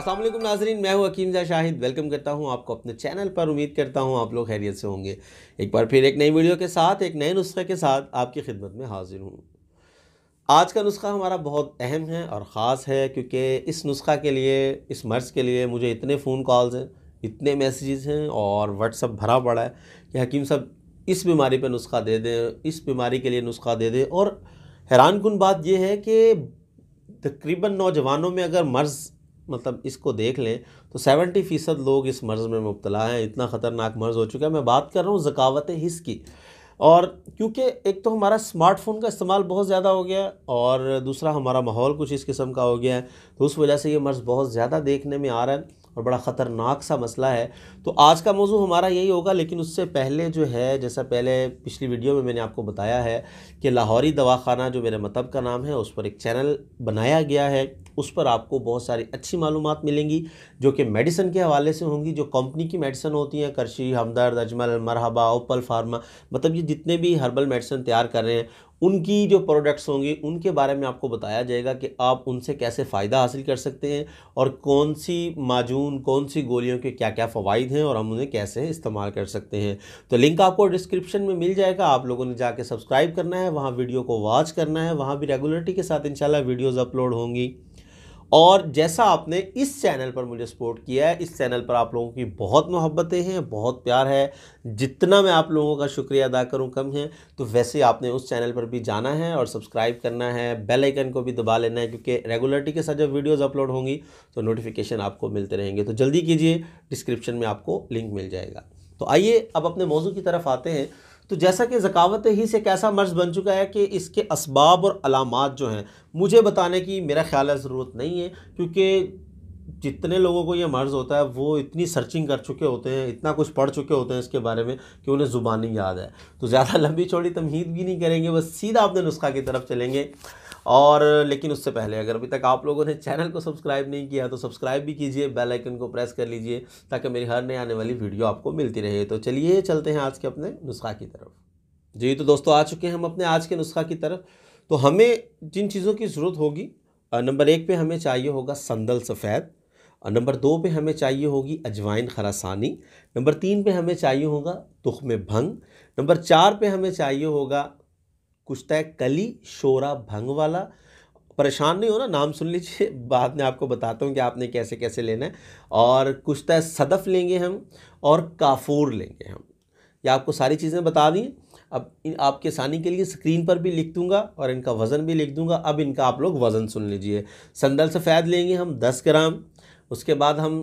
अस्सलाम वालेकुम नाज़रीन, मैं हूं हकीम ज़ा शाहिद। वेलकम करता हूं आपको अपने चैनल पर। उम्मीद करता हूं आप लोग खैरियत से होंगे। एक बार फिर एक नई वीडियो के साथ, एक नए नुस्खे के साथ आपकी खिदमत में हाजिर हूं। आज का नुस्खा हमारा बहुत अहम है और ख़ास है, क्योंकि इस नुस्खा के लिए, इस मर्ज़ के लिए मुझे इतने फ़ोन कॉल्स हैं, इतने मैसेजेस हैं और व्हाट्सअप भरा पड़ा है कि हकीम साहब इस बीमारी पर नुस्खा दे दें, इस बीमारी के लिए नुस्खा दे दें। और हैरानकुन बात यह है कि तकरीबन नौजवानों में अगर मर्ज़ मतलब इसको देख लें तो 70% लोग इस मर्ज़ में मुब्तला हैं। इतना ख़तरनाक मर्ज़ हो चुका है। मैं बात कर रहा हूँ ज़कावत हिस्स की। और क्योंकि एक तो हमारा स्मार्टफ़ोन का इस्तेमाल बहुत ज़्यादा हो गया है और दूसरा हमारा माहौल कुछ इस किस्म का हो गया है, तो उस वजह से ये मर्ज़ बहुत ज़्यादा देखने में आ रहा है और बड़ा ख़तरनाक सा मसला है। तो आज का मौजू हमारा यही होगा, लेकिन उससे पहले जो है, जैसा पहले पिछली वीडियो में मैंने आपको बताया है कि लाहौरी दवाखाना जो मेरे मतब का नाम है, उस पर एक चैनल बनाया गया है। उस पर आपको बहुत सारी अच्छी मालूमात मिलेंगी जो कि मेडिसिन के हवाले से होंगी। जो कंपनी की मेडिसिन होती हैं, करशी, हमदर्द, अजमल, मरहबा, ओपल फार्मा, मतलब ये जितने भी हर्बल मेडिसिन तैयार कर रहे हैं, उनकी जो प्रोडक्ट्स होंगी उनके बारे में आपको बताया जाएगा कि आप उनसे कैसे फ़ायदा हासिल कर सकते हैं और कौन सी माजून, कौन सी गोलियों के क्या क्या फ़वाइद हैं और हम उन्हें कैसे इस्तेमाल कर सकते हैं। तो लिंक आपको डिस्क्रिप्शन में मिल जाएगा। आप लोगों ने जाके सब्सक्राइब करना है, वहाँ वीडियो को वॉच करना है। वहाँ भी रेगुलरिटी के साथ इंशाल्लाह वीडियोज़ अपलोड होंगी। और जैसा आपने इस चैनल पर मुझे सपोर्ट किया है, इस चैनल पर आप लोगों की बहुत मोहब्बतें हैं, बहुत प्यार है। जितना मैं आप लोगों का शुक्रिया अदा करूं कम है। तो वैसे आपने उस चैनल पर भी जाना है और सब्सक्राइब करना है, बेल आइकन को भी दबा लेना है, क्योंकि रेगुलरिटी के साथ जब वीडियोज़ अपलोड होंगी तो नोटिफिकेशन आपको मिलते रहेंगे। तो जल्दी कीजिए, डिस्क्रिप्शन में आपको लिंक मिल जाएगा। तो आइए अब अपने मौजू की तरफ आते हैं। तो जैसा कि ज़कावत हिस्स एक ऐसा मर्ज़ बन चुका है कि इसके असबाब और अलामात जो हैं मुझे बताने की मेरा ख़्याल है ज़रूरत नहीं है, क्योंकि जितने लोगों को ये मर्ज़ होता है वो इतनी सर्चिंग कर चुके होते हैं, इतना कुछ पढ़ चुके होते हैं इसके बारे में कि उन्हें ज़ुबानी याद है। तो ज़्यादा लंबी चौड़ी तमहीद भी नहीं करेंगे, बस सीधा अपने नुस्खा की तरफ चलेंगे। और लेकिन उससे पहले अगर अभी तक आप लोगों ने चैनल को सब्सक्राइब नहीं किया तो सब्सक्राइब भी कीजिए, बेल आइकन को प्रेस कर लीजिए ताकि मेरी हर नई आने वाली वीडियो आपको मिलती रहे। तो चलिए चलते हैं आज के अपने नुस्खा की तरफ। जी तो दोस्तों, आ चुके हैं हम अपने आज के नुस्खा की तरफ। तो हमें जिन चीज़ों की ज़रूरत होगी, नंबर 1 पे हमें चाहिए होगा संदल सफ़ेद, नंबर 2 पे हमें चाहिए होगी अजवाइन खरासानी, नंबर 3 पे हमें चाहिए होगा तुख्म भंग, नंबर 4 पे हमें चाहिए होगा कुश्ता कली शोरा भंग वाला। परेशान नहीं होना, नाम सुन लीजिए, बाद में आपको बताता हूँ कि आपने कैसे कैसे लेना है। और कुश्ता सदफ़ लेंगे हम और काफूर लेंगे हम। ये आपको सारी चीज़ें बता दी। अब आपके आसानी के लिए स्क्रीन पर भी लिख दूंगा और इनका वज़न भी लिख दूंगा। अब इनका आप लोग वज़न सुन लीजिए। संदल सफ़ेद लेंगे हम 10 ग्राम। उसके बाद हम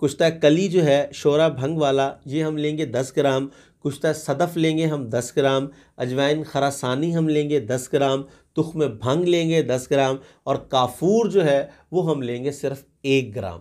कुश्ता कली जो है शोरा भंग वाला, ये हम लेंगे 10 ग्राम। कुश्ता सदफ़ लेंगे हम 10 ग्राम। अजवाइन खरासानी हम लेंगे 10 ग्राम। तुख्म भंग लेंगे 10 ग्राम। और काफूर जो है वो हम लेंगे सिर्फ 1 ग्राम।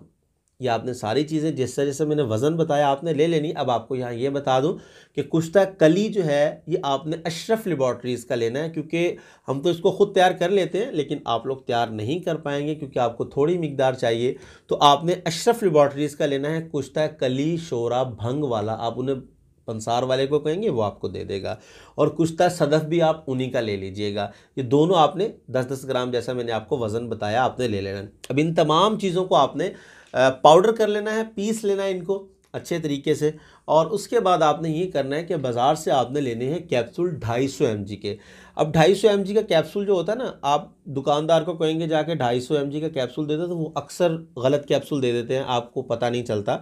ये आपने सारी चीज़ें जैसे जैसे मैंने वज़न बताया आपने ले लेनी। अब आपको यहाँ ये बता दूँ कि कुश्ता कली जो है ये आपने अशरफ लेबॉर्ट्रीज़ का लेना है, क्योंकि हम तो इसको ख़ुद तैयार कर लेते हैं लेकिन आप लोग तैयार नहीं कर पाएंगे क्योंकि आपको थोड़ी मिकदार चाहिए। तो आपने अशरफ लेबॉर्ट्रीज़ का लेना है कुश्ता कली शोरा भंग वाला। आप उन्हें पंसार वाले को कहेंगे, वो आपको दे देगा। और कुश्ता सदफ़ भी आप उन्हीं का ले लीजिएगा। ये दोनों आपने 10-10 ग्राम जैसा मैंने आपको वज़न बताया आपने ले लेना है। अब इन तमाम चीज़ों को आपने पाउडर कर लेना है, पीस लेना है इनको अच्छे तरीके से। और उसके बाद आपने ये करना है कि बाज़ार से आपने लेने हैं कैप्सूल 250 mg के। अब 250 mg का कैप्सूल जो होता है ना, आप दुकानदार को कहेंगे जाके 250 mg का कैप्सूल दे दो, तो वो अक्सर गलत कैप्सूल दे देते हैं, आपको पता नहीं चलता।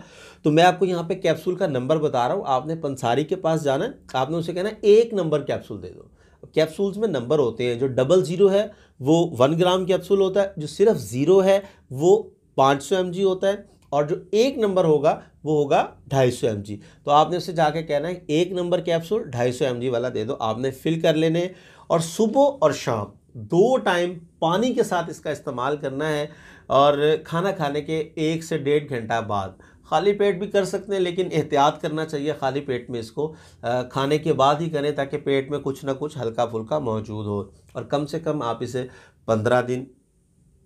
तो मैं आपको यहाँ पे कैप्सूल का नंबर बता रहा हूँ। आपने पंसारी के पास जाना है, आपने उसे कहना है 1 नंबर कैप्सूल दे दो। कैप्सूल्स में नंबर होते हैं, जो 00 है वो 1 ग्राम कैप्सूल होता है, जो सिर्फ 0 है वो 500 mg होता है, और जो 1 नंबर होगा वो होगा 250 mg। तो आपने उससे जाके कहना है 1 नंबर कैप्सूल 250 mg वाला दे दो। आपने फिल कर लेने और सुबह और शाम 2 टाइम पानी के साथ इसका इस्तेमाल करना है। और खाना खाने के 1 से 1.5 घंटा बाद, खाली पेट भी कर सकते हैं लेकिन एहतियात करना चाहिए खाली पेट में इसको खाने के बाद ही करें, ताकि पेट में कुछ ना कुछ हल्का फुल्का मौजूद हो। और कम से कम आप इसे 15 दिन,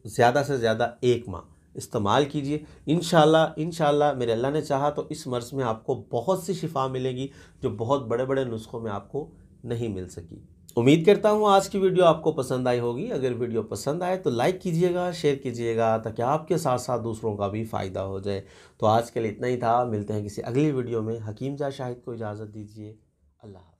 ज़्यादा से ज़्यादा 1 माह इस्तेमाल कीजिए। इंशाल्लाह मेरे अल्लाह ने चाहा तो इस मर्ज़ में आपको बहुत सी शिफा मिलेगी जो बहुत बड़े बड़े नुस्खों में आपको नहीं मिल सकी। उम्मीद करता हूँ आज की वीडियो आपको पसंद आई होगी। अगर वीडियो पसंद आए तो लाइक कीजिएगा, शेयर कीजिएगा, ताकि आपके साथ साथ दूसरों का भी फ़ायदा हो जाए। तो आज के लिए इतना ही था। मिलते हैं किसी अगली वीडियो में। हकीम जा शाहिद को इजाज़त दीजिए। अल्लाह हाफ़िज़।